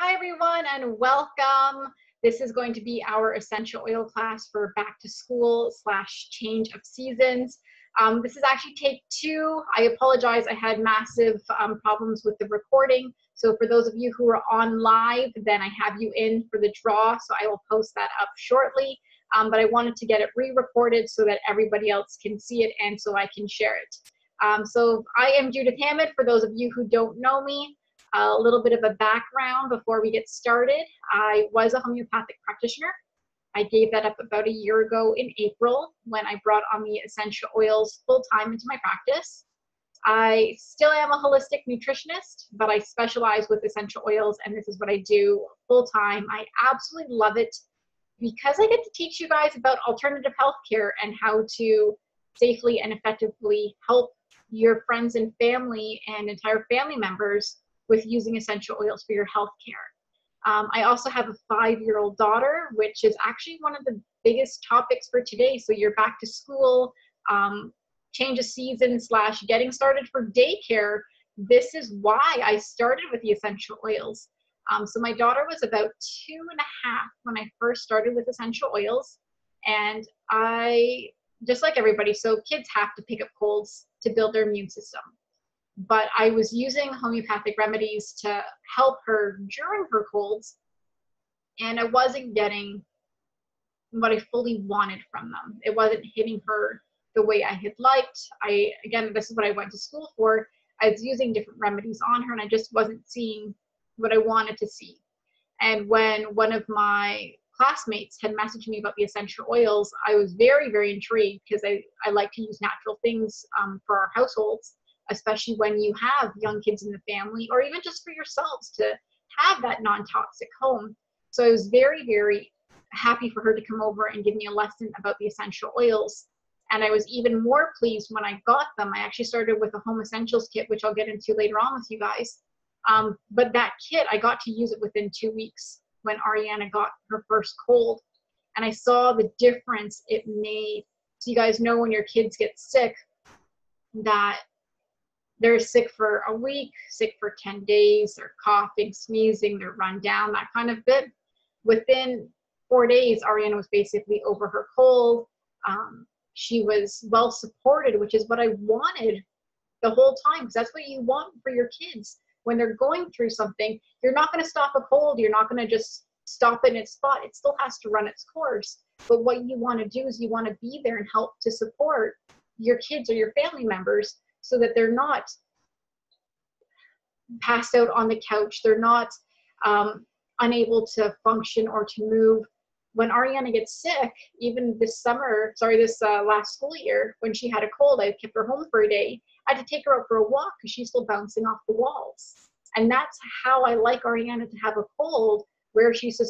Hi everyone and welcome. This is going to be our essential oil class for back to school / change of seasons. This is actually take 2. I apologize, I had massive problems with the recording. So for those of you who are on live, then I have you in for the draw. So I will post that up shortly. But I wanted to get it re-recorded so that everybody else can see it and so I can share it. So I am Judith Hammond, for those of you who don't know me. A little bit of a background before we get started. I was a homeopathic practitioner. I gave that up about a year ago in April when I brought on the essential oils full-time into my practice. I still am a holistic nutritionist, but I specialize with essential oils, and this is what I do full-time. I absolutely love it because I get to teach you guys about alternative healthcare and how to safely and effectively help your friends and family and entire family members with using essential oils for your health care. I also have a 5-year-old daughter, which is actually one of the biggest topics for today. So you're back to school, change of season / getting started for daycare. This is why I started with the essential oils. So my daughter was about 2.5 when I first started with essential oils. And I, just like everybody, so kids have to pick up colds to build their immune system. But I was using homeopathic remedies to help her during her colds, and I wasn't getting what I fully wanted from them. It wasn't hitting her the way I had liked. Again, this is what I went to school for. I was using different remedies on her, and I just wasn't seeing what I wanted to see. And when one of my classmates had messaged me about the essential oils, I was very, very intrigued because I like to use natural things for our households, especially when you have young kids in the family, or even just for yourselves to have that non-toxic home. So I was very, very happy for her to come over and give me a lesson about the essential oils. And I was even more pleased when I got them. I actually started with a home essentials kit, which I'll get into later on with you guys. But that kit, I got to use it within 2 weeks when Ariana got her first cold. And I saw the difference it made. So you guys know when your kids get sick, that they're sick for a week, sick for 10 days, they're coughing, sneezing, they're run down, that kind of bit. Within 4 days, Ariana was basically over her cold. She was well supported, which is what I wanted the whole time, because that's what you want for your kids. When they're going through something, you're not going to stop a cold. You're not going to just stop in its spot. It still has to run its course. But what you want to do is you want to be there and help to support your kids or your family members so that they're not passed out on the couch. They're not unable to function or to move. When Ariana gets sick, even this last school year, when she had a cold, I kept her home for a day. I had to take her out for a walk because she's still bouncing off the walls. And that's how I like Ariana to have a cold, where she's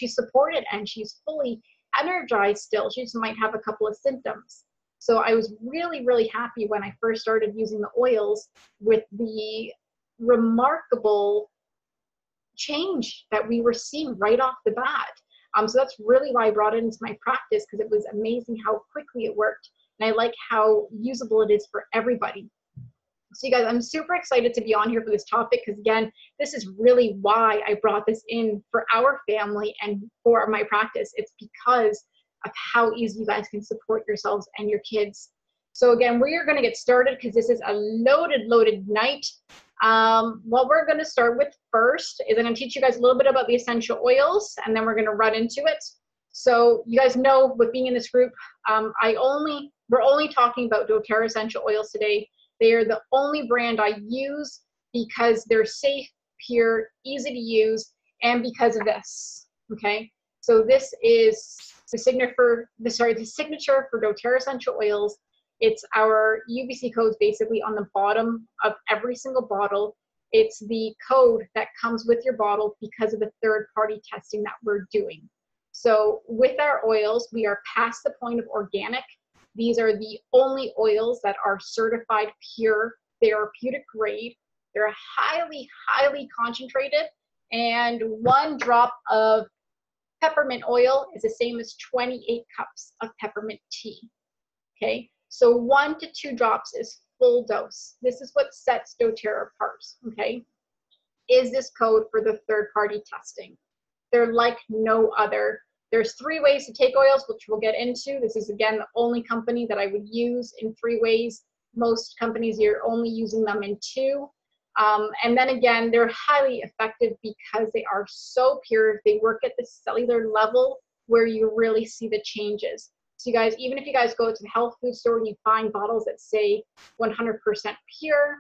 supported and she's fully energized still. She just might have a couple of symptoms. So I was really, really happy when I first started using the oils with the remarkable change that we were seeing right off the bat. So that's really why I brought it into my practice, because it was amazing how quickly it worked. And I like how usable it is for everybody. So you guys, I'm super excited to be on here for this topic, because again, this is really why I brought this in for our family and for my practice. It's because of how easy you guys can support yourselves and your kids. So again, we are going to get started because this is a loaded night. What we're going to start with first is I'm going to teach you guys a little bit about the essential oils, and then we're going to run into it. So you guys know, with being in this group, we're only talking about doTERRA essential oils today. They are the only brand I use because they're safe, pure, easy to use, and because of this. Okay, so this is the signature for doTERRA essential oils. It's our UBC codes basically on the bottom of every single bottle. It's the code that comes with your bottle because of the third-party testing that we're doing. So with our oils, we are past the point of organic. These are the only oils that are certified pure, therapeutic grade. They're highly, highly concentrated, and 1 drop of peppermint oil is the same as 28 cups of peppermint tea. Okay, so 1 to 2 drops is full dose. This is what sets doTERRA apart. Okay, is this code for the third-party testing. They're like no other. There's 3 ways to take oils, which we'll get into. This is, again, the only company that I would use in 3 ways. Most companies, you're only using them in 2. And then again, they're highly effective because they are so pure. They work at the cellular level where you really see the changes. So you guys, even if you guys go to the health food store and you find bottles that say 100% pure,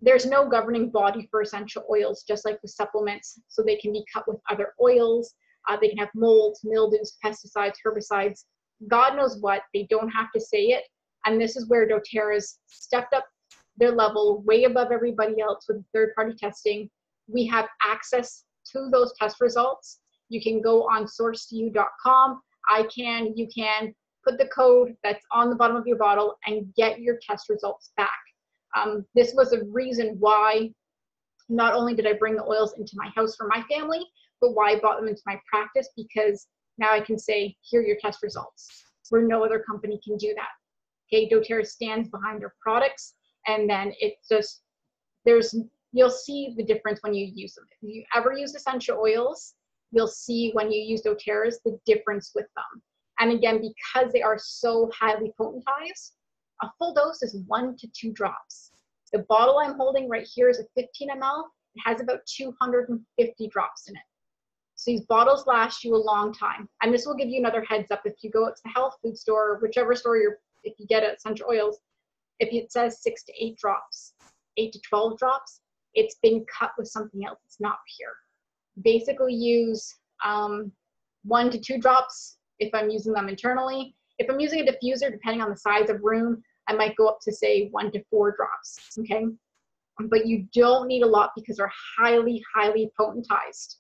there's no governing body for essential oils, just like the supplements. So they can be cut with other oils. They can have molds, mildews, pesticides, herbicides, God knows what. They don't have to say it. And this is where doTERRA's stepped up their level way above everybody else with third-party testing. We have access to those test results. You can go on sourcetoyou.com. You can put the code that's on the bottom of your bottle and get your test results back. This was a reason why not only did I bring the oils into my house for my family, but why I brought them into my practice, because now I can say, here are your test results, where no other company can do that. Okay, doTERRA stands behind their products, and then it's just, you'll see the difference when you use them. If you ever use essential oils, you'll see when you use doTERRA's the difference with them. And again, because they are so highly potentized, a full dose is 1 to 2 drops. The bottle I'm holding right here is a 15 ml. It has about 250 drops in it. So these bottles last you a long time. And this will give you another heads up if you go out to the health food store, or whichever store if you get essential oils, if it says 6 to 8 drops, 8 to 12 drops, it's been cut with something else. It's not pure. Basically use 1 to 2 drops if I'm using them internally. If I'm using a diffuser, depending on the size of room, I might go up to say 1 to 4 drops, okay? But you don't need a lot because they're highly, highly potentized.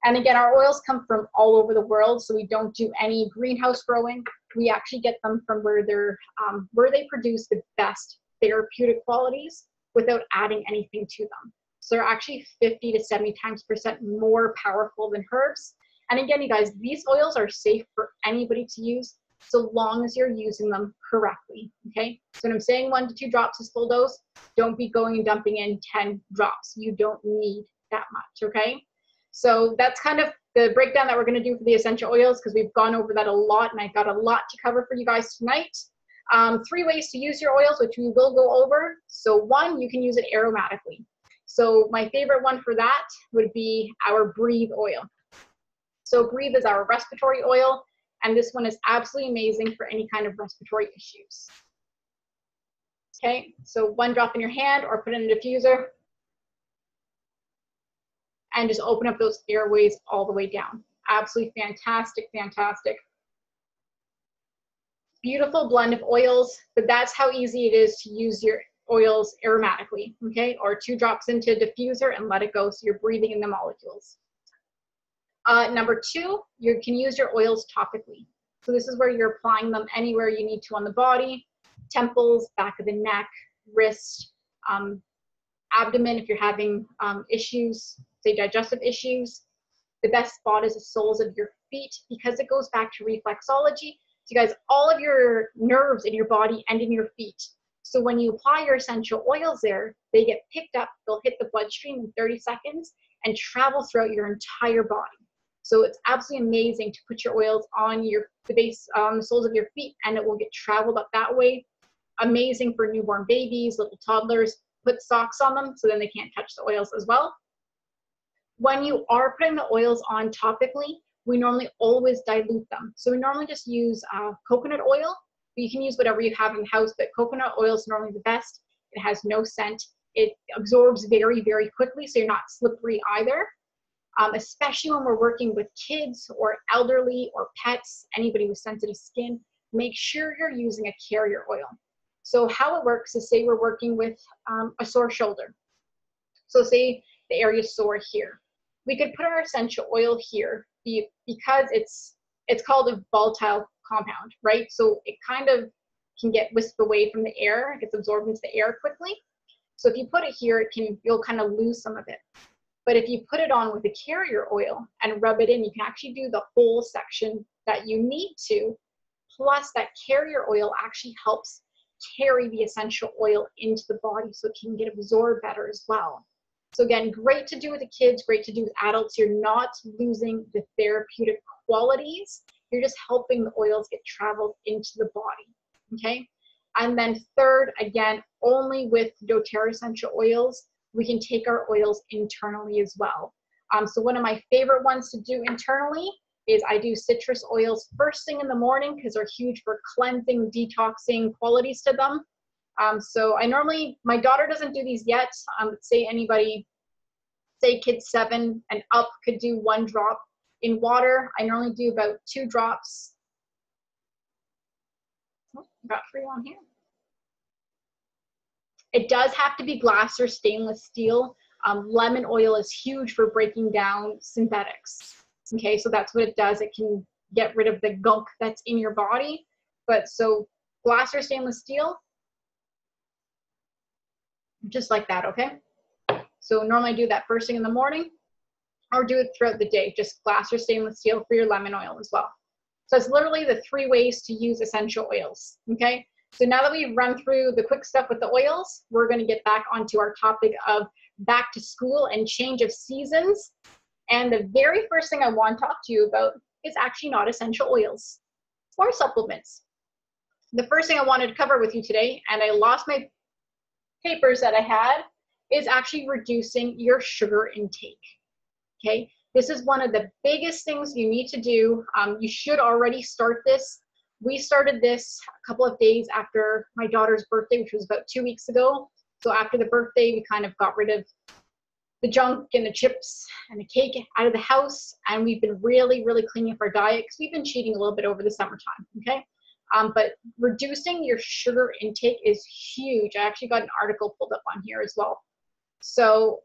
And again, our oils come from all over the world, so we don't do any greenhouse growing. We actually get them from where they produce the best therapeutic qualities without adding anything to them. So they're actually 50 to 70 times % more powerful than herbs. And again, you guys, these oils are safe for anybody to use so long as you're using them correctly, okay? So when I'm saying 1 to 2 drops is full dose, don't be going and dumping in 10 drops. You don't need that much, okay? So that's kind of the breakdown that we're gonna do for the essential oils, because we've gone over that a lot and I've got a lot to cover for you guys tonight. 3 ways to use your oils, which we will go over. So 1, you can use it aromatically. So my favorite one for that would be our Breathe oil. So Breathe is our respiratory oil, and this one is absolutely amazing for any kind of respiratory issues. Okay, so 1 drop in your hand or put in a diffuser and just open up those airways all the way down. Absolutely fantastic, fantastic. Beautiful blend of oils, but that's how easy it is to use your oils aromatically, okay? Or 2 drops into a diffuser and let it go so you're breathing in the molecules. Number 2, you can use your oils topically. So this is where you're applying them anywhere you need to on the body, temples, back of the neck, wrist, abdomen if you're having issues, say digestive issues. The best spot is the soles of your feet because it goes back to reflexology. So you guys, all of your nerves in your body end in your feet. So when you apply your essential oils there, they get picked up, they'll hit the bloodstream in 30 seconds and travel throughout your entire body. So it's absolutely amazing to put your oils on the soles of your feet, and it will get traveled up that way. Amazing for newborn babies, little toddlers. Put socks on them so then they can't touch the oils as well. When you are putting the oils on topically, we normally always dilute them. So we normally just use coconut oil, but you can use whatever you have in the house, but coconut oil is normally the best. It has no scent. It absorbs very, very quickly, so you're not slippery either. Especially when we're working with kids or elderly or pets, anybody with sensitive skin, make sure you're using a carrier oil. So how it works is, say we're working with a sore shoulder. So say the area is sore here. We could put our essential oil here because it's called a volatile compound, right? So it kind of can get whisked away from the air. It gets absorbed into the air quickly. So if you put it here, you'll kind of lose some of it. But if you put it on with a carrier oil and rub it in, you can actually do the whole section that you need to. Plus that carrier oil actually helps carry the essential oil into the body so it can get absorbed better as well. So again, great to do with the kids, great to do with adults. You're not losing the therapeutic qualities. You're just helping the oils get traveled into the body, okay? And then third, again, only with doTERRA essential oils, we can take our oils internally as well. So one of my favorite ones to do internally is I do citrus oils first thing in the morning because they're huge for cleansing, detoxing qualities to them. So I normally, my daughter doesn't do these yet. Say anybody, say kids 7 and up could do 1 drop in water. I normally do about 2 drops. Oh, got 3 on here. It does have to be glass or stainless steel. Lemon oil is huge for breaking down synthetics. Okay, so that's what it does. It can get rid of the gunk that's in your body. But so glass or stainless steel, just like that, okay? So normally I do that first thing in the morning or do it throughout the day, just glass or stainless steel for your lemon oil as well. So it's literally the 3 ways to use essential oils, okay? So now that we've run through the quick stuff with the oils, we're gonna get back onto our topic of back to school and change of seasons. And the very first thing I want to talk to you about is actually not essential oils or supplements. The first thing I wanted to cover with you today, and I lost my papers that I had, is actually reducing your sugar intake, okay? This is one of the biggest things you need to do. You should already start this. We started this a couple of days after my daughter's birthday, which was about 2 weeks ago. So after the birthday, we kind of got rid of the junk and the chips and the cake out of the house. And we've been really, really cleaning up our diet because we've been cheating a little bit over the summertime, okay? But reducing your sugar intake is huge. I actually got an article pulled up on here as well. So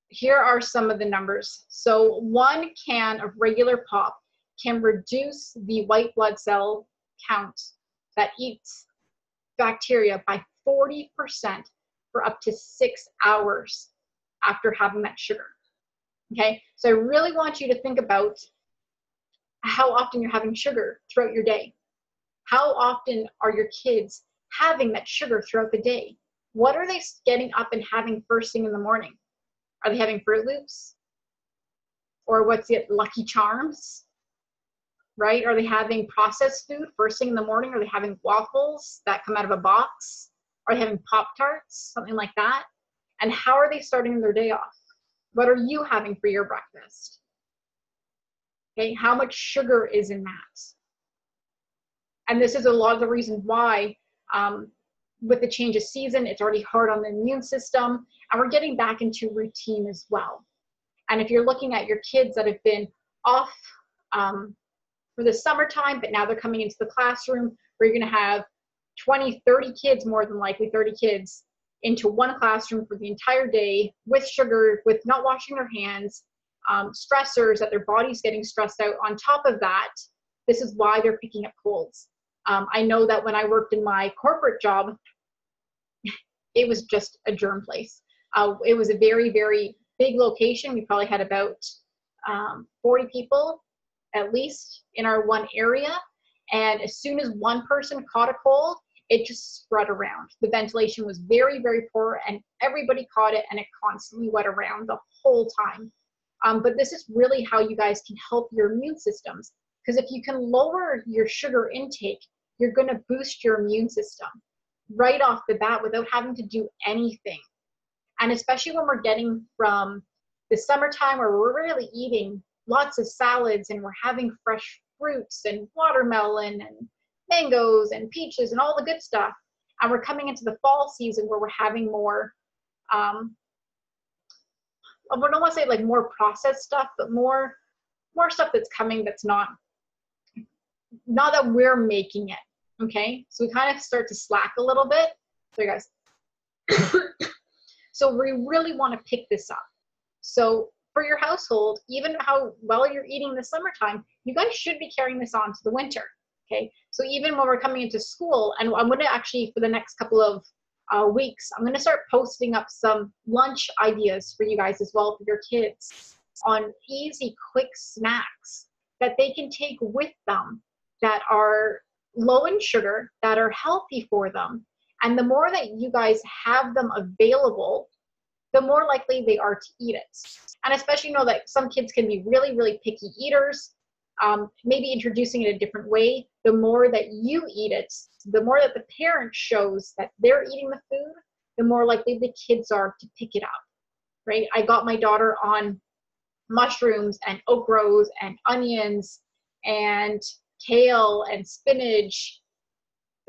here are some of the numbers. So 1 can of regular pop can reduce the white blood cell count that eats bacteria by 40% for up to 6 hours after having that sugar, okay? So I really want you to think about how often you're having sugar throughout your day. How often are your kids having that sugar throughout the day? What are they getting up and having first thing in the morning? Are they having Fruit Loops? Or what's it, Lucky Charms? Right? Are they having processed food first thing in the morning? Are they having waffles that come out of a box? Are they having Pop-Tarts? Something like that? And how are they starting their day off? What are you having for your breakfast? Okay, how much sugar is in that? And this is a lot of the reason why with the change of season, it's already hard on the immune system, and we're getting back into routine as well. And if you're looking at your kids that have been off for the summertime, but now they're coming into the classroom where you're gonna have 20, 30 kids, more than likely 30 kids, into one classroom for the entire day with sugar, with not washing their hands, stressors that their body's getting stressed out. On top of that, this is why they're picking up colds. I know that when I worked in my corporate job, it was just a germ place. It was a very, very big location. We probably had about 40 people at least in our one area. And as soon as one person caught a cold, it just spread around. The ventilation was very, very poor and everybody caught it and it constantly went around the whole time. But this is really how you guys can help your immune systems. Because if you can lower your sugar intake, you're going to boost your immune system right off the bat without having to do anything. And especially when we're getting from the summertime where we're really eating lots of salads and we're having fresh fruits and watermelon and mangoes and peaches and all the good stuff. And we're coming into the fall season where we're having more, I don't want to say like more processed stuff, but more stuff that's coming that's not that we're making it, okay? So we kind of start to slack a little bit. So guys, so we really want to pick this up. So for your household, even how well you're eating in the summertime, you guys should be carrying this on to the winter, okay? So even when we're coming into school, and I'm going to actually, for the next couple of weeks, I'm going to start posting up some lunch ideas for you guys as well, for your kids, on easy, quick snacks that they can take with them that are low in sugar, that are healthy for them. And the more that you guys have them available, the more likely they are to eat it. And especially know that some kids can be really, really picky eaters. Maybe introducing it a different way, the more that you eat it, the more that the parent shows that they're eating the food, the more likely the kids are to pick it up, right? I got my daughter on mushrooms and okras and onions and kale and spinach,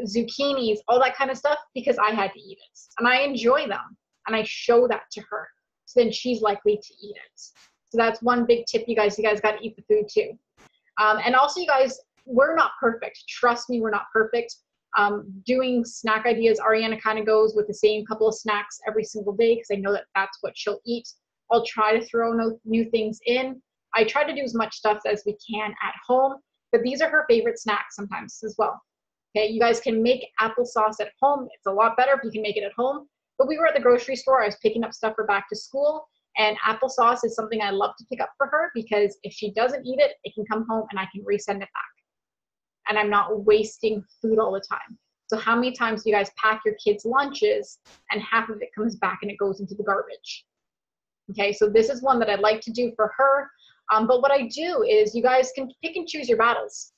zucchinis, all that kind of stuff, because I had to eat it. And I enjoy them. And I show that to her. So then she's likely to eat it. So that's one big tip, you guys. You guys got to eat the food too. And also, you guys, we're not perfect. Trust me, we're not perfect. Doing snack ideas, Ariana kind of goes with the same couple of snacks every single day because I know that that's what she'll eat. I'll try to throw new things in. I try to do as much stuff as we can at home, but these are her favorite snacks sometimes as well. Okay, you guys can make applesauce at home. It's a lot better if you can make it at home. But we were at the grocery store. I was picking up stuff for back to school, and applesauce is something I love to pick up for her because if she doesn't eat it, it can come home and I can resend it back. And I'm not wasting food all the time. So how many times do you guys pack your kids' lunches and half of it comes back and it goes into the garbage? Okay, so this is one that I'd like to do for her. But what I do is you guys can pick and choose your battles.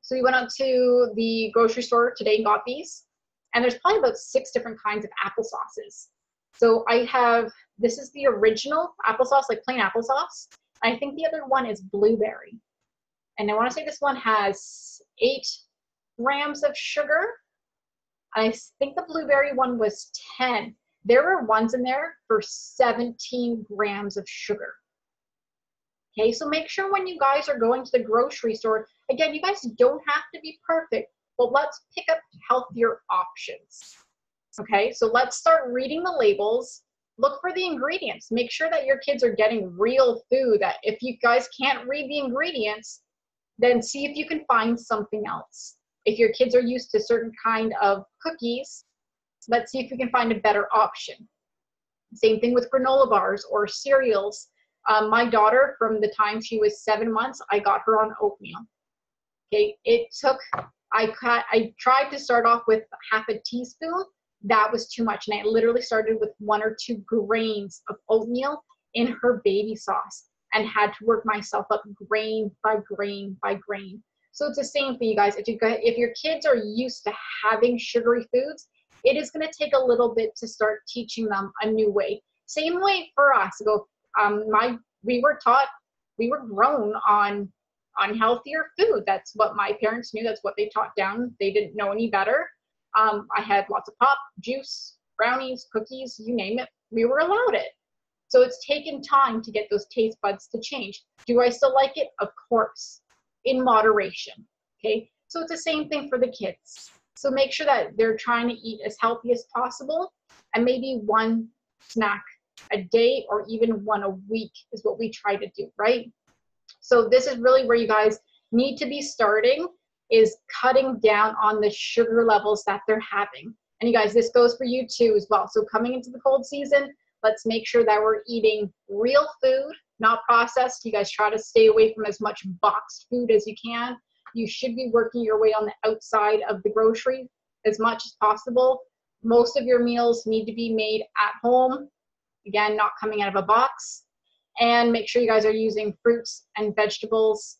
So we went out to the grocery store today and got these. And there's probably about 6 different kinds of applesauces. So I have, this is the original applesauce, like plain applesauce. I think the other one is blueberry. And I want to say this one has 8 grams of sugar. I think the blueberry one was 10. There were ones in there for 17 grams of sugar. Okay, so make sure when you guys are going to the grocery store, again, you guys don't have to be perfect, but let's pick up healthier options. Okay, so let's start reading the labels. Look for the ingredients. Make sure that your kids are getting real food. That if you guys can't read the ingredients, then see if you can find something else. If your kids are used to certain kind of cookies, let's see if we can find a better option. Same thing with granola bars or cereals. My daughter, from the time she was 7 months, I got her on oatmeal. Okay, it took, I tried to start off with half a teaspoon. That was too much. And I literally started with 1 or 2 grains of oatmeal in her baby sauce and had to work myself up grain by grain by grain. So it's the same for you guys. If your kids are used to having sugary foods, it is going to take a little bit to start teaching them a new way. Same way for us. We were taught, we were grown on healthier food. That's what my parents knew. That's what they taught down. They didn't know any better. I had lots of pop, juice, brownies, cookies, you name it. We were allowed it. So it's taken time to get those taste buds to change. Do I still like it? Of course, in moderation. Okay, so it's the same thing for the kids. So make sure that they're trying to eat as healthy as possible, and maybe 1 snack a day or even 1 a week is what we try to do, right? So this is really where you guys need to be starting, is cutting down on the sugar levels that they're having. And you guys, this goes for you too as well. So coming into the cold season, let's make sure that we're eating real food, not processed. You guys try to stay away from as much boxed food as you can. You should be working your way on the outside of the grocery as much as possible. Most of your meals need to be made at home. Again, not coming out of a box. And make sure you guys are using fruits and vegetables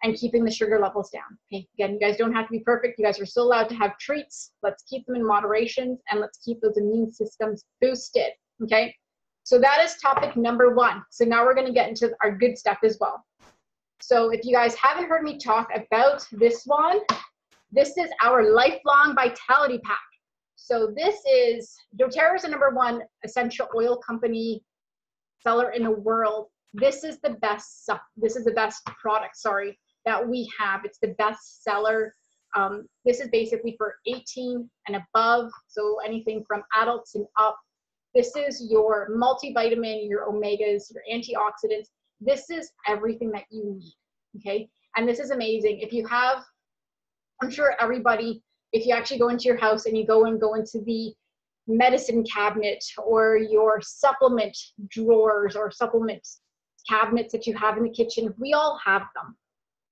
and keeping the sugar levels down. Okay, again, you guys don't have to be perfect. You guys are still allowed to have treats. Let's keep them in moderation, and let's keep those immune systems boosted. Okay, so that is topic number 1. So now we're going to get into our good stuff as well. So if you guys haven't heard me talk about this one, this is our Lifelong Vitality Pack. So this is, doTERRA is the #1 essential oil company seller in the world. This is the best stuff. This is the best product, sorry, that we have. It's the best seller. This is basically for 18 and above, so anything from adults and up. This is your multivitamin, your omegas, your antioxidants. This is everything that you need, okay? And this is amazing. If you have, I'm sure everybody, if you actually go into your house and you go into the medicine cabinet or your supplement drawers or supplement cabinets that you have in the kitchen, we all have them,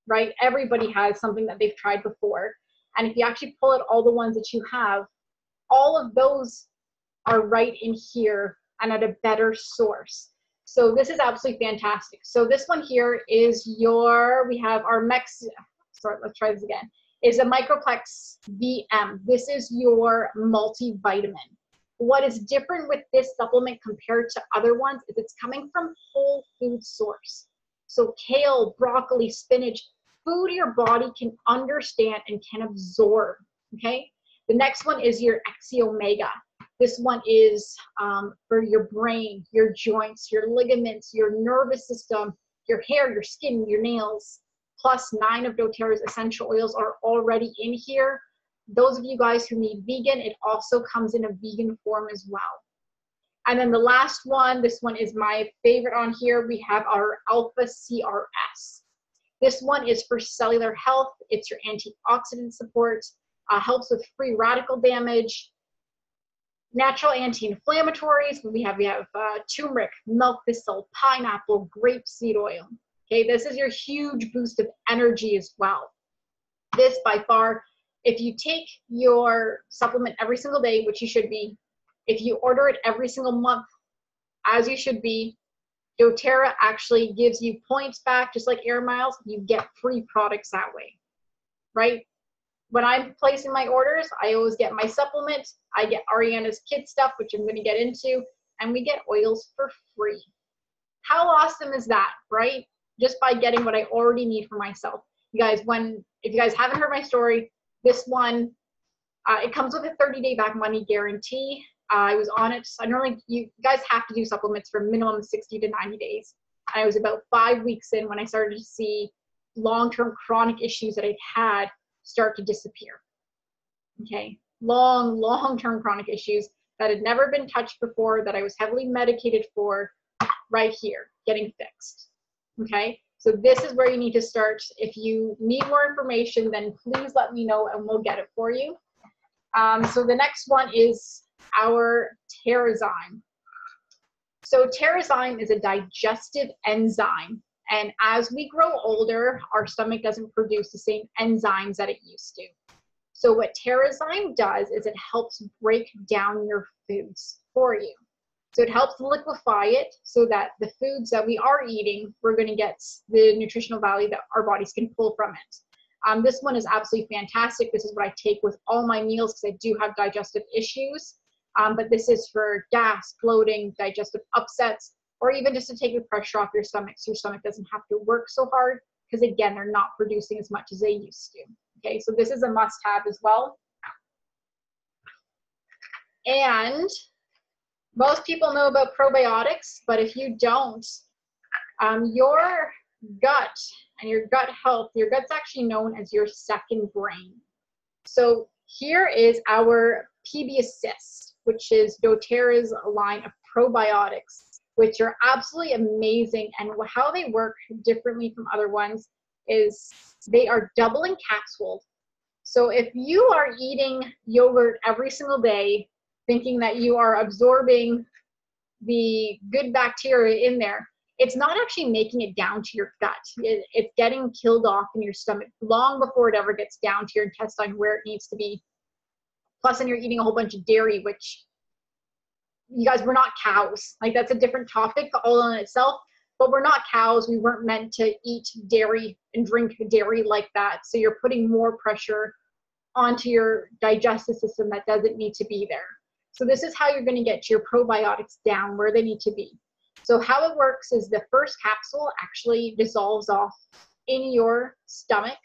right? Everybody has something that they've tried before. And if you actually pull out all the ones that you have, all of those are right in here and at a better source. So this is absolutely fantastic. So this one here is we have our let's try this again, is a Microplex VM. This is your multivitamin. What is different with this supplement compared to other ones is it's coming from whole food source. So kale, broccoli, spinach, food your body can understand and can absorb, okay? The next one is your Exi Omega. This one is for your brain, your joints, your ligaments, your nervous system, your hair, your skin, your nails. Plus 9 of doTERRA's essential oils are already in here. Those of you guys who need vegan, it also comes in a vegan form as well. And then the last one, this one is my favorite on here. We have our Alpha CRS. This one is for cellular health. It's your antioxidant support, helps with free radical damage, natural anti-inflammatories. We have turmeric, milk thistle, pineapple, grapeseed oil. Okay, this is your huge boost of energy as well. This by far, if you take your supplement every single day, which you should be, if you order it every single month, as you should be, doTERRA actually gives you points back, just like Air Miles. You get free products that way, right? When I'm placing my orders, I always get my supplement. I get Ariana's kid stuff, which I'm going to get into, and we get oils for free. How awesome is that, right? Just by getting what I already need for myself. You guys, if you guys haven't heard my story, this one, it comes with a 30-day back money guarantee. I was on it. So you guys have to do supplements for minimum 60 to 90 days. And I was about 5 weeks in when I started to see long-term chronic issues that I'd had start to disappear. Okay, long-term chronic issues that had never been touched before, that I was heavily medicated for, right here, getting fixed. Okay, so this is where you need to start. If you need more information, then please let me know and we'll get it for you. So the next one is our Terrazyme. So Terrazyme is a digestive enzyme, and as we grow older, our stomach doesn't produce the same enzymes that it used to. So what Terrazyme does is it helps break down your foods for you. So it helps liquefy it so that the foods that we are eating, we're going to get the nutritional value that our bodies can pull from it. This one is absolutely fantastic. This is what I take with all my meals because I do have digestive issues. But this is for gas, bloating, digestive upsets, or even just to take the pressure off your stomach so your stomach doesn't have to work so hard because, again, they're not producing as much as they used to. Okay, so this is a must-have as well. And most people know about probiotics, but if you don't, your gut and your gut health, your gut's actually known as your second brain. So here is our PB Assist, which is doTERRA's line of probiotics, which are absolutely amazing. And how they work differently from other ones is they are double encapsulated. So if you are eating yogurt every single day, thinking that you are absorbing the good bacteria in there, it's not actually making it down to your gut. It's getting killed off in your stomach long before it ever gets down to your intestine where it needs to be. Plus, then you're eating a whole bunch of dairy, which, you guys, we're not cows. Like, that's a different topic all in itself, but we're not cows. We weren't meant to eat dairy and drink dairy like that. So you're putting more pressure onto your digestive system that doesn't need to be there. So this is how you're going to get your probiotics down where they need to be. So how it works is the first capsule actually dissolves off in your stomach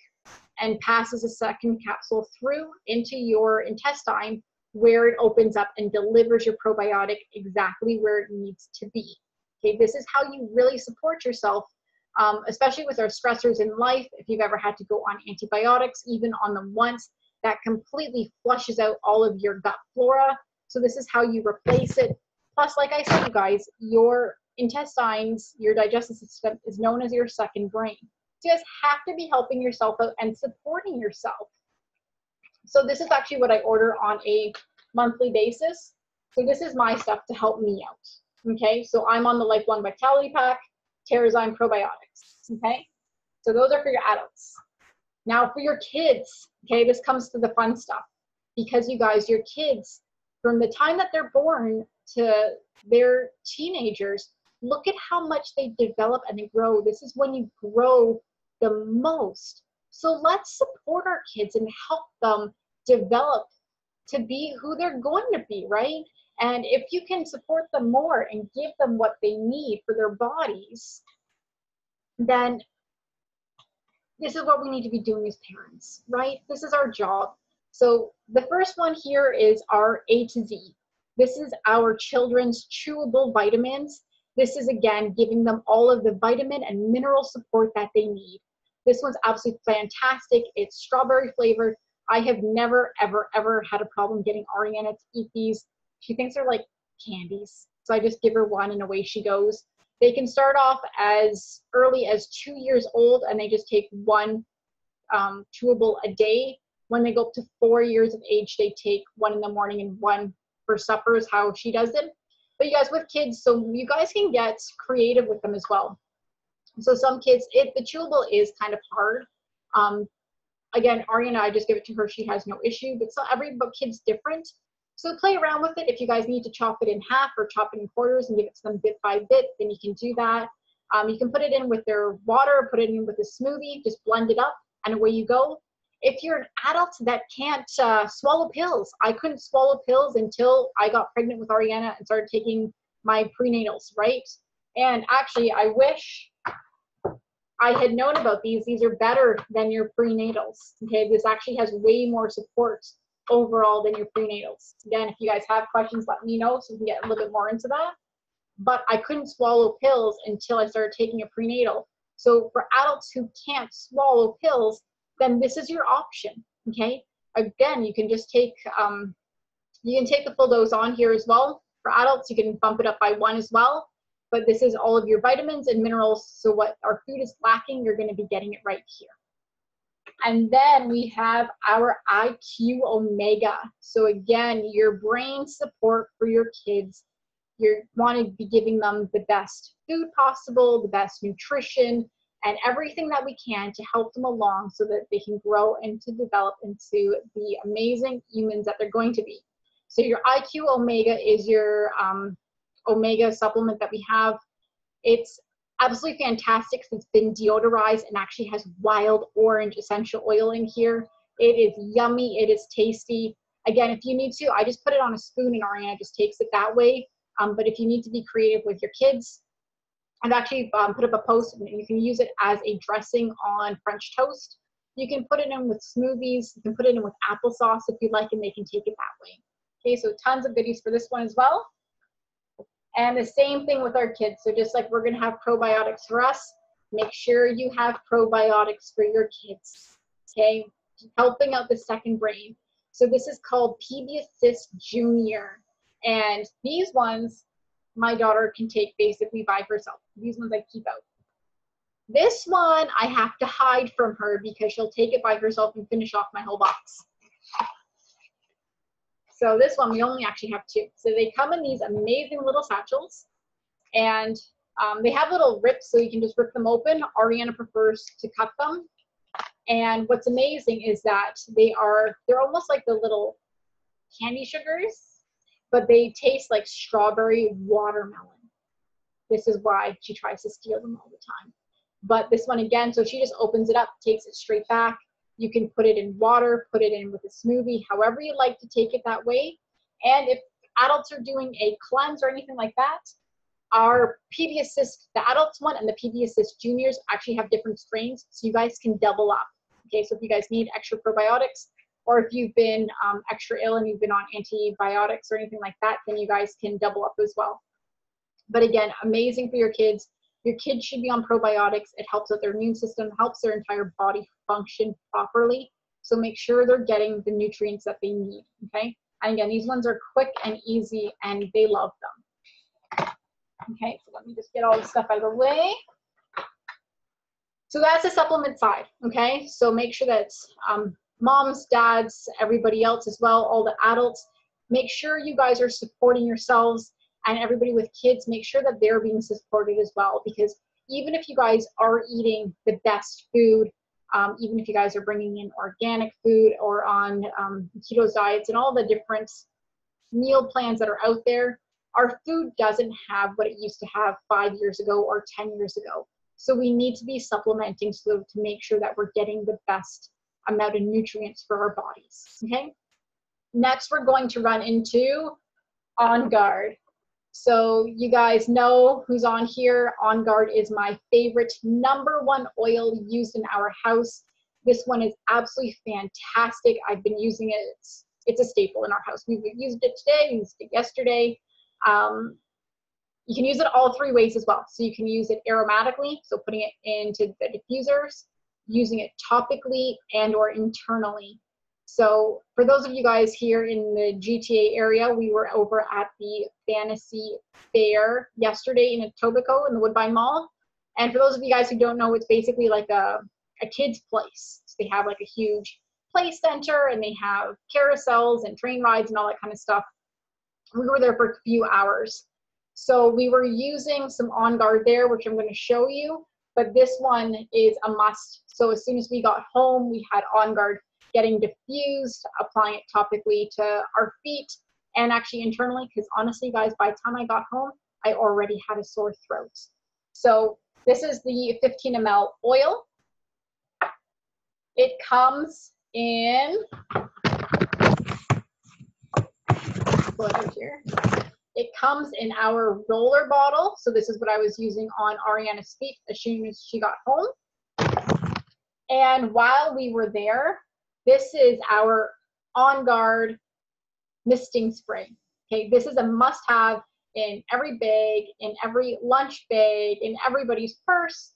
and passes a second capsule through into your intestine where it opens up and delivers your probiotic exactly where it needs to be. Okay, this is how you really support yourself, especially with our stressors in life. If you've ever had to go on antibiotics, even on them once, that completely flushes out all of your gut flora. So this is how you replace it. Plus, like I said, you guys, your intestines, your digestive system is known as your second brain. So you guys have to be helping yourself out and supporting yourself. So this is actually what I order on a monthly basis. So this is my stuff to help me out. Okay, so I'm on the Lifelong Vitality Pack, Terrazyme probiotics. Okay, so those are for your adults. Now for your kids, okay, this comes to the fun stuff. Because you guys, your kids, from the time that they're born to their teenagers, look at how much they develop and they grow. This is when you grow the most. So let's support our kids and help them develop to be who they're going to be, right? And if you can support them more and give them what they need for their bodies, then this is what we need to be doing as parents, right? This is our job. So the first one here is our A to Z. This is our children's chewable vitamins. This is, again, giving them all of the vitamin and mineral support that they need. This one's absolutely fantastic. It's strawberry flavored. I have never, ever, ever had a problem getting Ariana to eat these. She thinks they're like candies. So I just give her one and away she goes. They can start off as early as 2 years old, and they just take one chewable a day. When they go up to 4 years of age, they take one in the morning and one for supper is how she does it. But you guys, with kids, so you guys can get creative with them as well. So some kids, the chewable is kind of hard. Again, Ariana, I just give it to her. She has no issue, but but kid's different. So play around with it. If you guys need to chop it in half or chop it in quarters and give it to them bit by bit, then you can do that. You can put it in with their water, put it in with a smoothie, just blend it up, and away you go. If you're an adult that can't swallow pills, I couldn't swallow pills until I got pregnant with Ariana and started taking my prenatals, right? And actually, I wish I had known about these. These are better than your prenatals, okay? This actually has way more support overall than your prenatals. Again, if you guys have questions, let me know so we can get a little bit more into that. But I couldn't swallow pills until I started taking a prenatal. So for adults who can't swallow pills, then this is your option, okay? Again, you can just take, you can take the full dose on here as well. For adults, you can bump it up by 1 as well. But this is all of your vitamins and minerals. So what our food is lacking, you're going to be getting it right here. And then we have our IQ Omega. So again, your brain support for your kids. You want to be giving them the best food possible, the best nutrition, and everything that we can to help them along so that they can grow and to develop into the amazing humans that they're going to be. So your IQ Omega is your Omega supplement that we have. It's absolutely fantastic because it's been deodorized and actually has wild orange essential oil in here. It is yummy. It is tasty. Again, if you need to, I just put it on a spoon and Ariana just takes it that way. But if you need to be creative with your kids, I've actually put up a post and you can use it as a dressing on French toast. You can put it in with smoothies. You can put it in with applesauce if you like, and they can take it that way. Okay, so tons of goodies for this one as well. And the same thing with our kids. So just like we're going to have probiotics for us, make sure you have probiotics for your kids, okay? Helping out the second brain. So this is called PB Assist Junior. And these ones, my daughter can take basically by herself. These ones I keep out. This one I have to hide from her because she'll take it by herself and finish off my whole box. So this one, we only actually have 2. So they come in these amazing little satchels, and they have little rips, so you can just rip them open. Ariana prefers to cut them. And what's amazing is that they're almost like the little candy sugars, but they taste like strawberry watermelon. This is why she tries to steal them all the time. But this one again, so she just opens it up, takes it straight back. You can put it in water, put it in with a smoothie, however you like to take it that way. And if adults are doing a cleanse or anything like that, our PB Assist, the adults one and the PB Assist Juniors actually have different strains, so you guys can double up. Okay, so if you guys need extra probiotics, or if you've been extra ill and you've been on antibiotics or anything like that, then you guys can double up as well. But again, amazing for your kids. Your kids should be on probiotics. It helps with their immune system, helps their entire body function properly. So make sure they're getting the nutrients that they need, okay? And again, these ones are quick and easy, and they love them. Okay, so let me just get all this stuff out of the way. So that's the supplement side, okay? So make sure that moms, dads, everybody else as well, all the adults, make sure you guys are supporting yourselves, and everybody with kids, make sure that they're being supported as well, because even if you guys are eating the best food, even if you guys are bringing in organic food or on keto diets and all the different meal plans that are out there, our food doesn't have what it used to have 5 years ago or 10 years ago. So we need to be supplementing so to make sure that we're getting the best amount of nutrients for our bodies, okay? Next, we're going to run into On Guard. So you guys know who's on here. On Guard is my favorite #1 oil used in our house. This one is absolutely fantastic. I've been using it. It's a staple in our house. We've used it today, used it yesterday. You can use it all 3 ways as well. So you can use it aromatically, so putting it into the diffusers, using it topically, and or internally. So for those of you guys here in the GTA area, we were over at the Fantasy Fair yesterday in Etobicoke in the Woodbine Mall. And for those of you guys who don't know, it's basically like a kid's place. So they have like a huge play center and they have carousels and train rides and all that kind of stuff. We were there for a few hours. So we were using some On Guard there, which I'm going to show you, but this one is a must. So as soon as we got home, we had On Guard getting diffused, applying it topically to our feet and actually internally, because honestly, guys, by the time I got home, I already had a sore throat. So this is the 15 ml oil. It comes in, pull it out here. It comes in our roller bottle. So this is what I was using on Ariana's feet as soon as she got home. And while we were there, this is our On Guard misting spray. Okay, this is a must-have in every bag, in every lunch bag, in everybody's purse.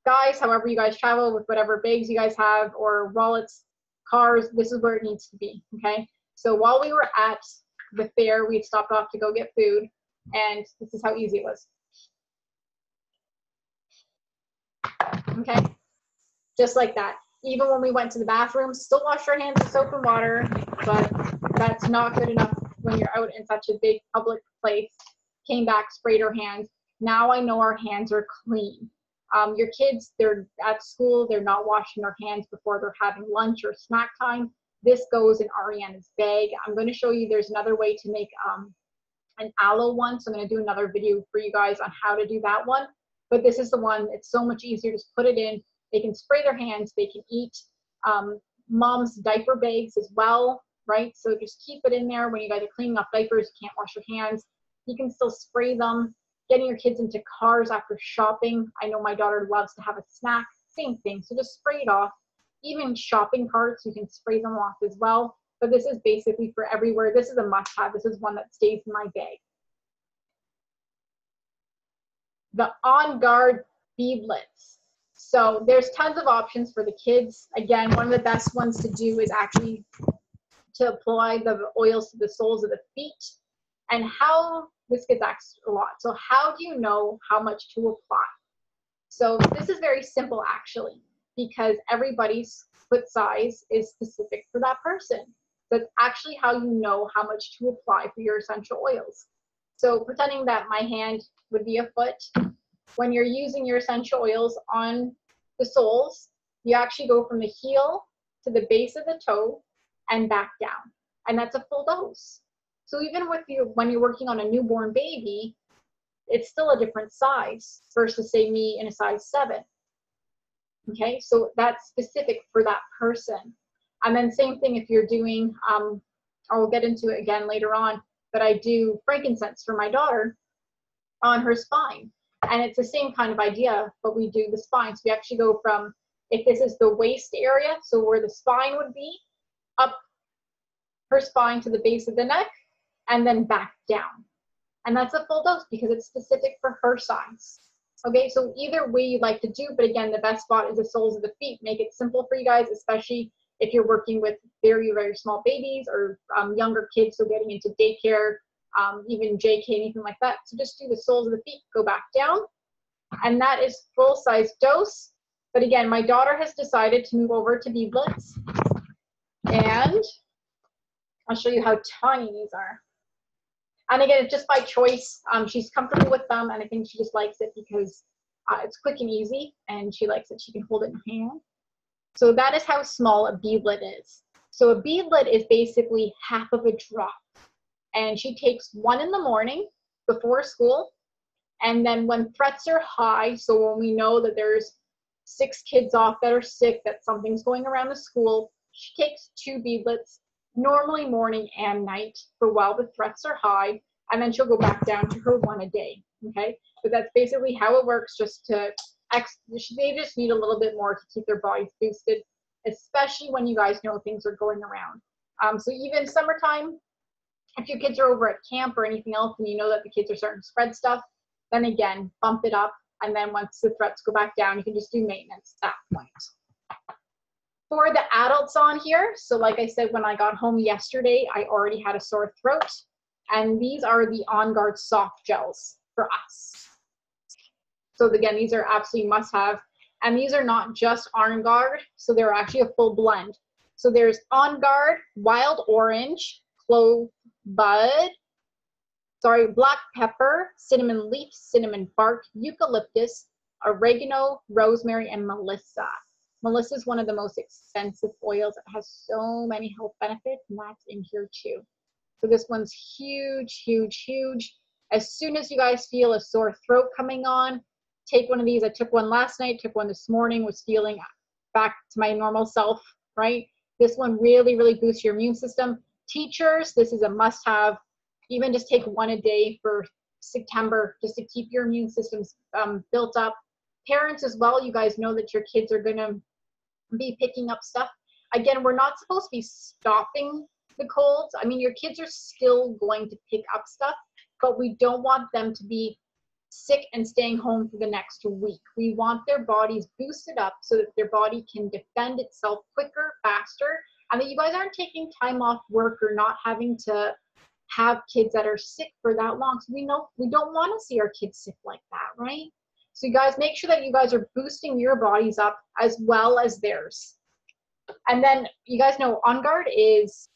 Guys, however you guys travel with whatever bags you guys have or wallets, cars, this is where it needs to be, okay? So while we were at the fair, we stopped off to go get food, and this is how easy it was. Okay, just like that. Even when we went to the bathroom, still washed our hands with soap and water, but that's not good enough when you're out in such a big public place. Came back, sprayed our hands. Now I know our hands are clean. Your kids, they're at school, they're not washing their hands before they're having lunch or snack time. This goes in Ariana's bag. I'm going to show you there's another way to make an aloe one, so I'm going to do another video for you guys on how to do that one. But this is the one, it's so much easier. Just put it in. They can spray their hands, they can eat. Mom's diaper bags as well, right? So just keep it in there when you guys are cleaning up diapers, you can't wash your hands. You can still spray them. Getting your kids into cars after shopping. I know my daughter loves to have a snack, same thing. So just spray it off. Even shopping carts, you can spray them off as well. But this is basically for everywhere. This is a must-have. This is one that stays in my bag. The On Guard beadlets. So there's tons of options for the kids. Again, one of the best ones to do is actually to apply the oils to the soles of the feet. And how this gets asked a lot. So how do you know how much to apply? So this is very simple actually, because everybody's foot size is specific for that person. That's actually how you know how much to apply for your essential oils. So pretending that my hand would be a foot, when you're using your essential oils on the soles, you actually go from the heel to the base of the toe and back down. And that's a full dose. So even with you, when you're working on a newborn baby, it's still a different size versus say me in a size 7. Okay, so that's specific for that person. And then same thing if you're doing, I'll get into it again later on, but I do frankincense for my daughter on her spine. And it's the same kind of idea, but we do the spine. So we actually go from, if this is the waist area, so where the spine would be, up her spine to the base of the neck, and then back down. And that's a full dose because it's specific for her size. Okay, so either way you'd like to do, but again, the best spot is the soles of the feet. Make it simple for you guys, especially if you're working with very, very small babies or younger kids, so getting into daycare, even JK, anything like that. So just do the soles of the feet, go back down, and that is full size dose. But again, my daughter has decided to move over to beadlets, and I'll show you how tiny these are. And again, it's just by choice. She's comfortable with them, and I think she just likes it because it's quick and easy, and she likes it. She can hold it in her hand. So that is how small a beadlet is. So a beadlet is basically half of a drop. And she takes one in the morning before school. And then when threats are high, so when we know that there's 6 kids off that are sick, that something's going around the school, she takes 2 beadlets, normally morning and night, for while the threats are high, and then she'll go back down to her 1 a day, okay? But that's basically how it works, just to, they just need a little bit more to keep their bodies boosted, especially when you guys know things are going around. So even summertime, if your kids are over at camp or anything else and you know that the kids are starting to spread stuff, then again, bump it up. And then once the threats go back down, you can just do maintenance at that point. For the adults on here, so like I said, when I got home yesterday, I already had a sore throat. And these are the On Guard soft gels for us. So again, these are absolutely must-have. And these are not just On Guard, so they're actually a full blend. So there's On Guard, Wild Orange, Clove Bud, black pepper, cinnamon leaf, cinnamon bark, eucalyptus, oregano, rosemary, and Melissa. Melissa is one of the most expensive oils. It has so many health benefits, and that's in here too. So this one's huge, huge, huge. As soon as you guys feel a sore throat coming on, take one of these. I took one last night, took one this morning, was feeling back to my normal self, right? This one really, really boosts your immune system. Teachers, this is a must-have. Even just take one a day for September, just to keep your immune systems built up. Parents as well, you guys know that your kids are gonna be picking up stuff. Again, we're not supposed to be stopping the colds. I mean, your kids are still going to pick up stuff, but we don't want them to be sick and staying home for the next week. We want their bodies boosted up so that their body can defend itself quicker, faster, and that you guys aren't taking time off work or not having to have kids that are sick for that long. So we know we don't want to see our kids sick like that, right? So you guys make sure that you guys are boosting your bodies up as well as theirs. And then you guys know On Guard is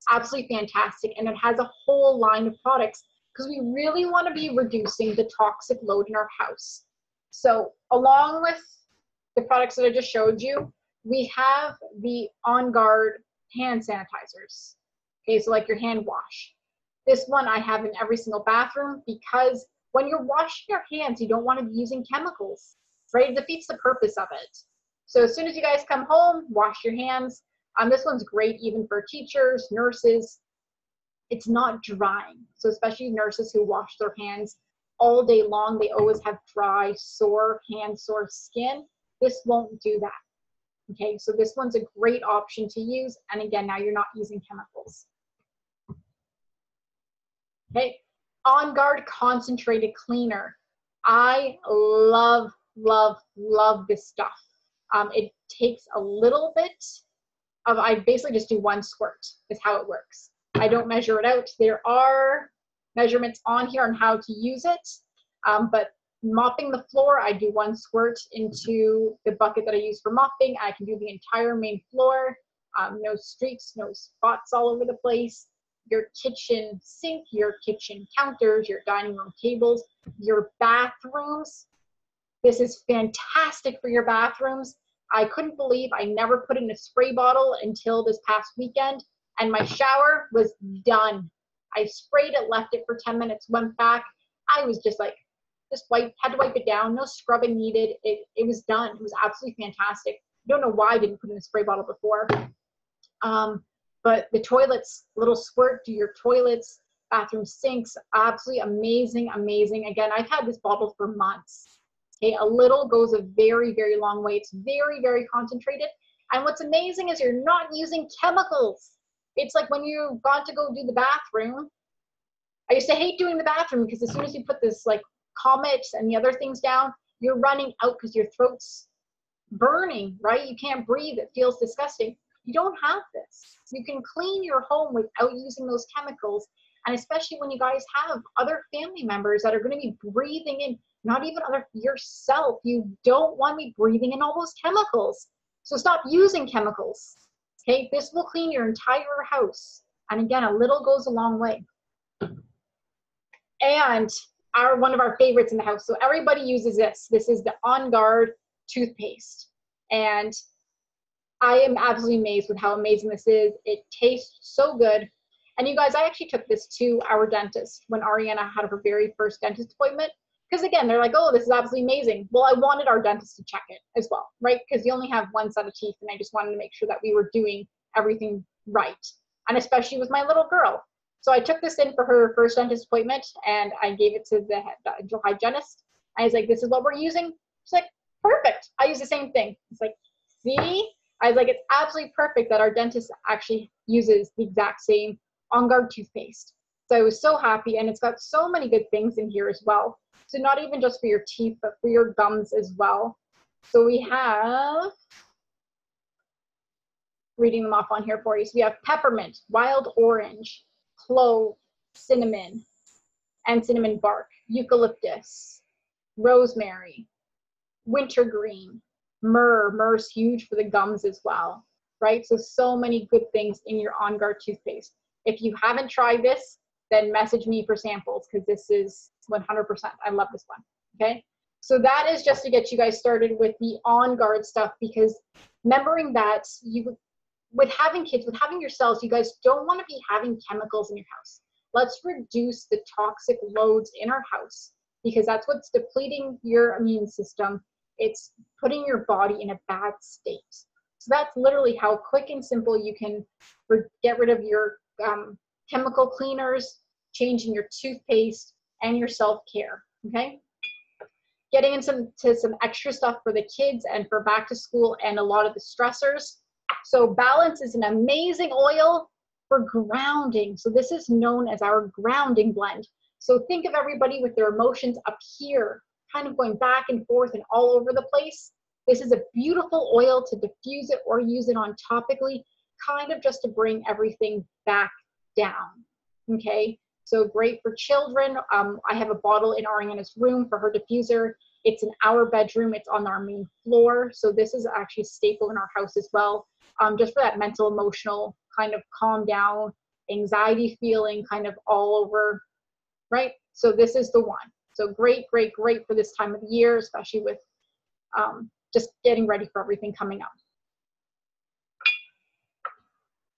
absolutely fantastic, and it has a whole line of products because we really want to be reducing the toxic load in our house. So along with the products that I just showed you, we have the On Guard hand sanitizers. Okay, so like your hand wash. This one I have in every single bathroom because when you're washing your hands, you don't want to be using chemicals, right? It defeats the purpose of it. So as soon as you guys come home, wash your hands. This one's great even for teachers, nurses. It's not drying. So especially nurses who wash their hands all day long, they always have dry, sore hand, sore skin. This won't do that. Okay, so this one's a great option to use. And again, now you're not using chemicals. Okay, On Guard Concentrated Cleaner. I love, love, love this stuff. It takes a little bit of, I basically just do 1 squirt is how it works. I don't measure it out. There are measurements on here on how to use it, but mopping the floor, I do 1 squirt into the bucket that I use for mopping. I can do the entire main floor, no streaks, no spots all over the place. Your kitchen sink, your kitchen counters, your dining room tables, your bathrooms. This is fantastic for your bathrooms. I couldn't believe I never put in a spray bottle until this past weekend, and my shower was done. I sprayed it, left it for 10 minutes, went back. I was just like, had to wipe it down, no scrubbing needed. It was done. It was absolutely fantastic. I don't know why I didn't put in a spray bottle before. But the toilets, little squirt to your toilets, bathroom sinks, absolutely amazing, amazing. Again, I've had this bottle for months. Okay, a little goes a very, very long way. It's very, very concentrated. And what's amazing is you're not using chemicals. It's like when you've gone to go do the bathroom. I used to hate doing the bathroom because as soon as you put this like Comets and the other things down, you're running out because your throat's burning, right? You can't breathe. It feels disgusting. You don't have this. You can clean your home without using those chemicals. And especially when you guys have other family members that are going to be breathing in, not even yourself, you don't want to be breathing in all those chemicals. So stop using chemicals. Okay, this will clean your entire house. And again, a little goes a long way. And one of our favorites in the house. So everybody uses this. This is the On Guard toothpaste. And I am absolutely amazed with how amazing this is. It tastes so good. And you guys, I actually took this to our dentist when Ariana had her very first dentist appointment. Because again, they're like, oh, this is absolutely amazing. Well, I wanted our dentist to check it as well, right? Because you only have one set of teeth, and I just wanted to make sure that we were doing everything right. And especially with my little girl. So I took this in for her first dentist appointment, and I gave it to the dental hygienist. I was like, this is what we're using. She's like, perfect. I use the same thing. It's like, see? I was like, it's absolutely perfect that our dentist actually uses the exact same On Guard toothpaste. So I was so happy, and it's got so many good things in here as well. So not even just for your teeth, but for your gums as well. So we have, reading them off on here for you. So we have peppermint, wild orange, clove, cinnamon, and cinnamon bark, eucalyptus, rosemary, wintergreen, myrrh. Myrrh's huge for the gums as well, right? So many good things in your On Guard toothpaste. If you haven't tried this, then message me for samples, because this is 100%. I love this one, okay? So that is just to get you guys started with the On Guard stuff, because remembering that with having kids, with having yourselves, you guys don't want to be having chemicals in your house. Let's reduce the toxic loads in our house, because that's what's depleting your immune system. It's putting your body in a bad state. So that's literally how quick and simple you can get rid of your chemical cleaners, changing your toothpaste, and your self-care, okay? Getting into some extra stuff for the kids and for back to school and a lot of the stressors. So Balance is an amazing oil for grounding. So this is known as our grounding blend. So think of everybody with their emotions up here, kind of going back and forth and all over the place. This is a beautiful oil to diffuse it or use it on topically, kind of just to bring everything back down, okay? So great for children. I have a bottle in Ariana's room for her diffuser. It's in our bedroom. It's on our main floor. So this is actually a staple in our house as well, just for that mental, emotional kind of calm down, anxiety feeling kind of all over, right? So this is the one. So great, great, great for this time of the year, especially with just getting ready for everything coming up.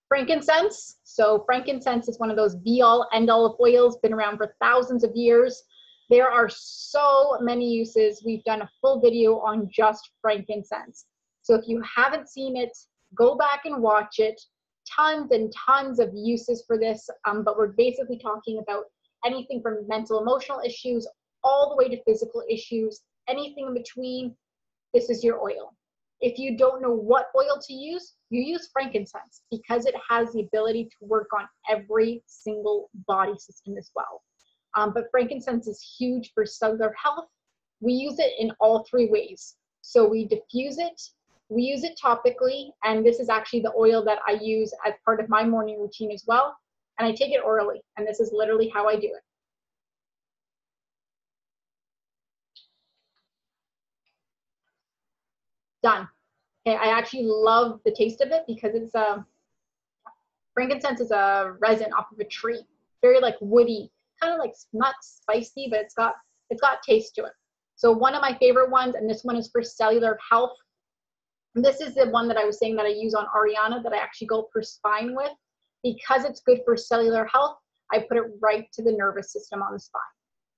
Frankincense. So frankincense is one of those be-all, end-all of oils, been around for thousands of years. There are so many uses. We've done a full video on just frankincense. So if you haven't seen it, go back and watch it. Tons and tons of uses for this, but we're basically talking about anything from mental, emotional issues, all the way to physical issues, anything in between. This is your oil. If you don't know what oil to use, you use frankincense, because it has the ability to work on every single body system as well. But frankincense is huge for cellular health. We use it in all three ways. So we diffuse it, we use it topically, and this is actually the oil that I use as part of my morning routine as well. And I take it orally, and this is literally how I do it. Done. Okay, I actually love the taste of it because it's frankincense is a resin off of a tree, very like woody, kind of like not spicy, but it's got taste to it. So one of my favorite ones, and this one is for cellular health. And this is the one that I was saying that I use on Ariana, that I actually go per spine with, because it's good for cellular health. I put it right to the nervous system on the spine.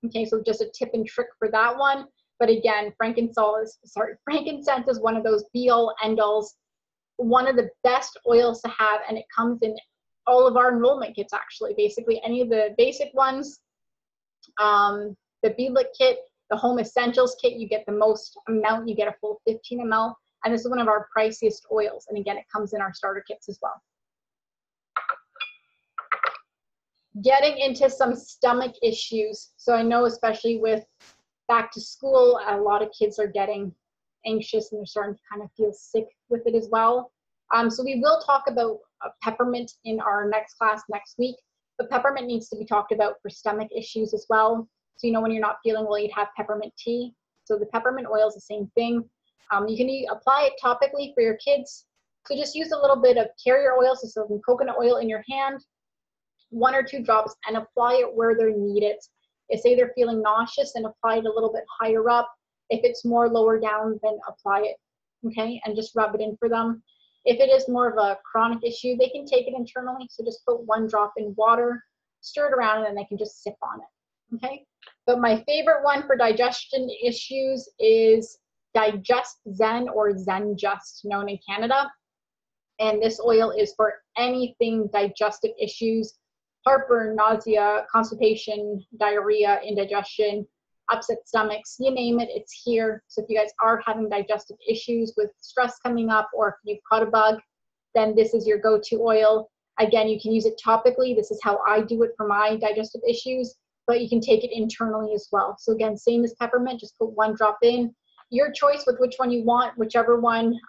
Okay, so just a tip and trick for that one. But again, frankincense is one of those be-all, end-alls, one of the best oils to have, and it comes in all of our enrollment kits, actually. Basically, any of the basic ones, the Beadlet kit, the Home Essentials kit, you get the most amount, you get a full 15 ml, and this is one of our priciest oils, and again, it comes in our starter kits as well. Getting into some stomach issues. So I know, especially with back to school, a lot of kids are getting anxious and they're starting to kind of feel sick with it as well. So we will talk about peppermint in our next class next week, but peppermint needs to be talked about for stomach issues as well. So, you know, when you're not feeling well, you'd have peppermint tea. So the peppermint oil is the same thing. You can apply it topically for your kids. So just use a little bit of carrier oil, so some coconut oil in your hand, 1 or 2 drops, and apply it where they're needed. If say they're feeling nauseous, then apply it a little bit higher up. If it's more lower down, then apply it, okay? And just rub it in for them. If it is more of a chronic issue, they can take it internally. So just put 1 drop in water, stir it around, and then they can just sip on it, okay? But my favorite one for digestion issues is Digest Zen, or Zen Just, known in Canada. And this oil is for anything digestive issues, heartburn, nausea, constipation, diarrhea, indigestion, upset stomachs, you name it, it's here. So if you guys are having digestive issues with stress coming up, or if you've caught a bug, then this is your go-to oil. Again, you can use it topically. This is how I do it for my digestive issues, but you can take it internally as well. So again, same as peppermint, just put 1 drop in. Your choice with which one you want, whichever one,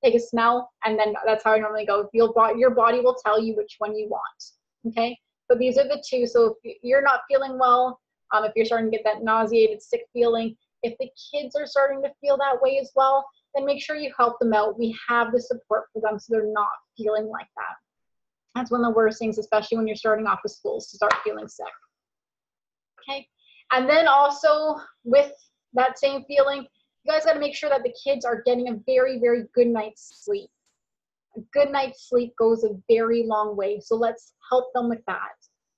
take a smell, and then that's how I normally go. Your body will tell you which one you want, okay? But these are the 2. So if you're not feeling well, if you're starting to get that nauseated, sick feeling, if the kids are starting to feel that way as well, then make sure you help them out. We have the support for them so they're not feeling like that. That's one of the worst things, especially when you're starting off with schools, to start feeling sick. Okay, and then also with that same feeling, you guys got to make sure that the kids are getting a very, very good night's sleep. A good night's sleep goes a very long way, so let's help them with that.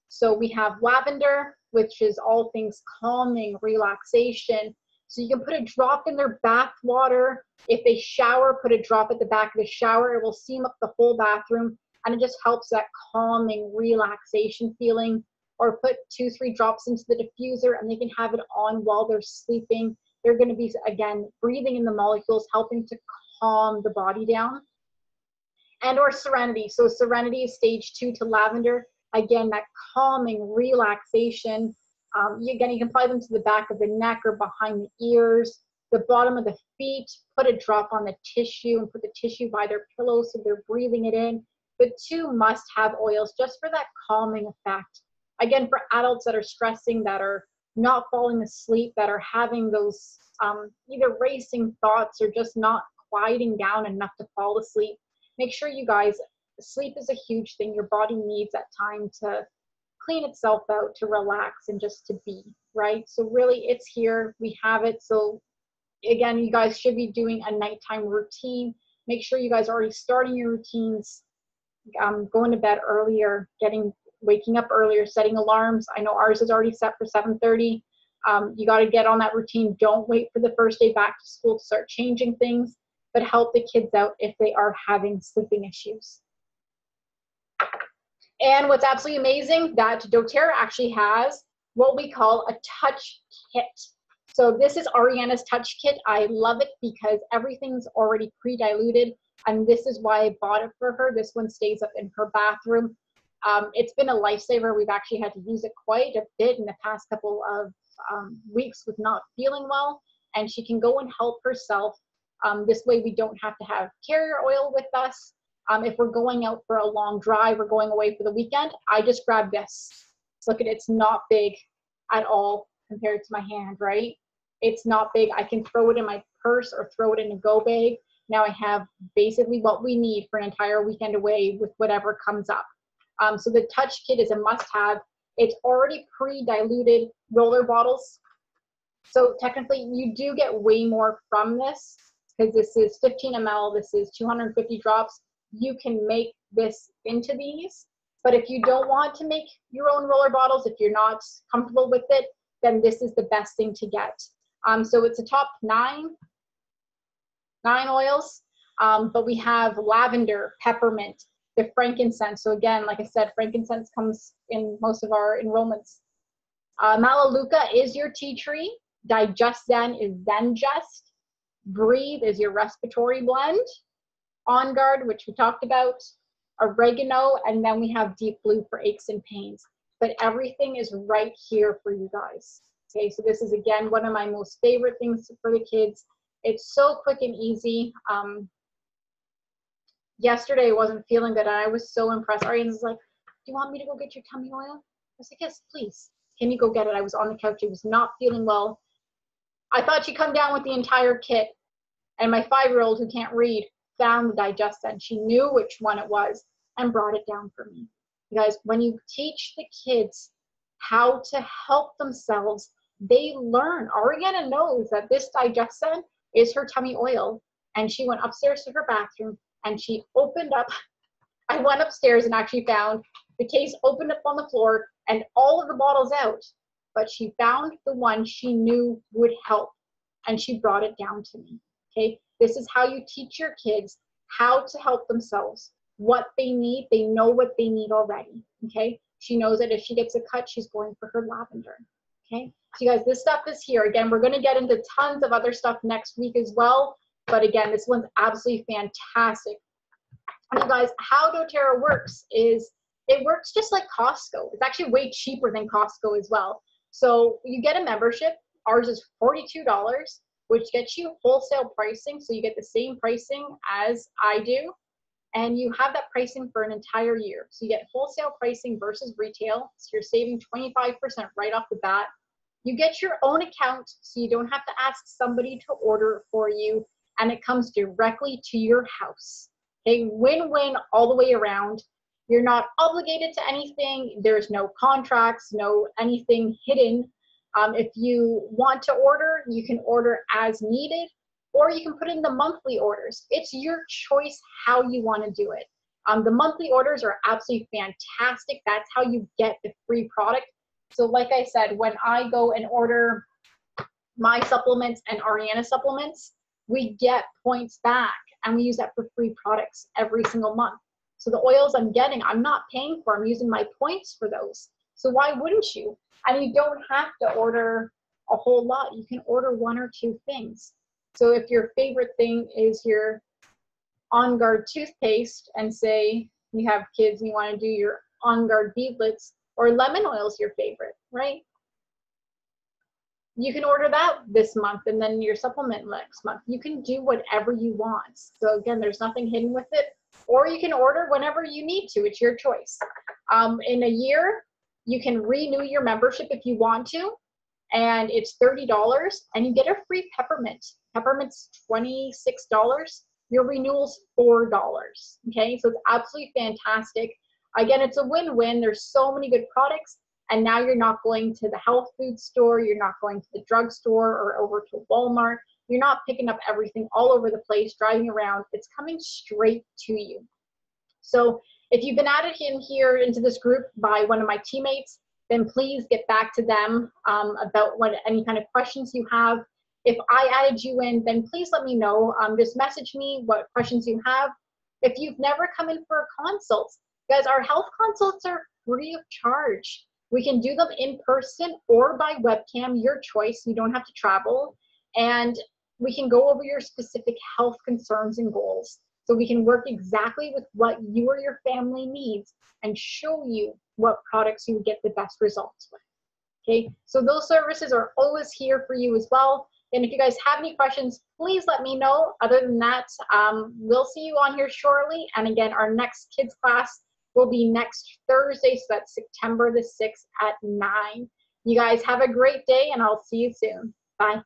So we have lavender, which is all things calming, relaxation. So you can put a drop in their bath water. If they shower, put a drop at the back of the shower. It will steam up the whole bathroom, and it just helps that calming relaxation feeling. Or put 2-3 drops into the diffuser, and they can have it on while they're sleeping. They're going to be, again, breathing in the molecules, helping to calm the body down. And or Serenity. So Serenity is stage 2 to lavender. Again, that calming relaxation. Again, you can apply them to the back of the neck or behind the ears, the bottom of the feet. Put a drop on the tissue and put the tissue by their pillow so they're breathing it in. But 2 must-have oils just for that calming effect. Again, for adults that are stressing, that are not falling asleep, that are having those either racing thoughts or just not quieting down enough to fall asleep, make sure you guys, sleep is a huge thing. Your body needs that time to clean itself out, to relax, and just to be, right? So really, it's here. We have it. So again, you guys should be doing a nighttime routine. Make sure you guys are already starting your routines, going to bed earlier, waking up earlier, setting alarms. I know ours is already set for 7:30. You got to get on that routine. Don't wait for the first day back to school to start changing things, but help the kids out if they are having sleeping issues. And what's absolutely amazing, that doTERRA actually has what we call a touch kit. So this is Ariana's touch kit. I love it because everything's already pre-diluted, and this is why I bought it for her. This one stays up in her bathroom. It's been a lifesaver. We've actually had to use it quite a bit in the past couple of weeks with not feeling well, and she can go and help herself. This way we don't have to have carrier oil with us. If we're going out for a long drive or going away for the weekend, I just grab this. Look at it, it's not big at all compared to my hand, right? It's not big. I can throw it in my purse or throw it in a go bag. Now I have basically what we need for an entire weekend away with whatever comes up. So the touch kit is a must-have. It's already pre-diluted roller bottles. So technically you do get way more from this because this is 15 ml, this is 250 drops. You can make this into these, but if you don't want to make your own roller bottles, if you're not comfortable with it, then this is the best thing to get. So it's a top nine oils, but we have lavender, peppermint, the frankincense. So again, like I said, frankincense comes in most of our enrollments. Melaleuca is your tea tree. Digest Zen is Zen Just. Breathe is your respiratory blend. On Guard, which we talked about. Oregano, and then we have Deep Blue for aches and pains. But everything is right here for you guys. Okay, so this is again one of my most favorite things for the kids. It's so quick and easy. Yesterday I wasn't feeling good and I was so impressed. Ariana was like, do you want me to go get your tummy oil? I was like, yes, please. Can you go get it? I was on the couch. I was not feeling well. I thought she'd come down with the entire kit. And my 5-year-old who can't read found the Digest Zen. She knew which one it was and brought it down for me. You guys, when you teach the kids how to help themselves, they learn. Ariana knows that this Digest Zen is her tummy oil, and she went upstairs to her bathroom and she opened up, I went upstairs and actually found the case opened up on the floor and all of the bottles out, but she found the one she knew would help, and she brought it down to me, okay? This is how you teach your kids how to help themselves, what they need. They know what they need already, okay? She knows that if she gets a cut, she's going for her lavender, okay? So you guys, this stuff is here. Again, we're gonna get into tons of other stuff next week as well, but again, this one's absolutely fantastic. And you guys, how doTERRA works is, it works just like Costco. It's actually way cheaper than Costco as well. So you get a membership. Ours is $42, which gets you wholesale pricing. So you get the same pricing as I do, and you have that pricing for an entire year. So you get wholesale pricing versus retail. So you're saving 25% right off the bat. You get your own account, so you don't have to ask somebody to order it for you, and it comes directly to your house. Okay, win-win all the way around. You're not obligated to anything. There's no contracts, no anything hidden. If you want to order, you can order as needed, or you can put in the monthly orders. It's your choice how you want to do it. The monthly orders are absolutely fantastic. That's how you get the free product. So like I said, when I go and order my supplements and Ariana supplements, we get points back, and we use that for free products every single month. So the oils I'm getting, I'm not paying for, I'm using my points for those. So why wouldn't you? And you don't have to order a whole lot. You can order 1 or 2 things. So if your favorite thing is your On Guard toothpaste, and say you have kids and you want to do your On Guard beadlets, or lemon oil is your favorite, right? You can order that this month and then your supplement next month. You can do whatever you want. So again, there's nothing hidden with it. Or you can order whenever you need to. It's your choice. In a year, you can renew your membership if you want to, and it's $30, and you get a free peppermint. Peppermint's $26. Your renewal's $4. Okay, so it's absolutely fantastic. Again, it's a win-win. There's so many good products, and now you're not going to the health food store. You're not going to the drugstore or over to Walmart. You're not picking up everything all over the place, driving around. It's coming straight to you. So if you've been added in here into this group by one of my teammates, then please get back to them about any kind of questions you have. If I added you in, then please let me know. Just message me what questions you have. If you've never come in for a consult, guys, our health consults are free of charge. We can do them in person or by webcam, your choice. You don't have to travel. And we can go over your specific health concerns and goals. So we can work exactly with what you or your family needs and show you what products you get the best results with. Okay, so those services are always here for you as well. And if you guys have any questions, please let me know. Other than that, we'll see you on here shortly. And again, our next kids class will be next Thursday, so that's September the 6th at 9. You guys have a great day, and I'll see you soon. Bye.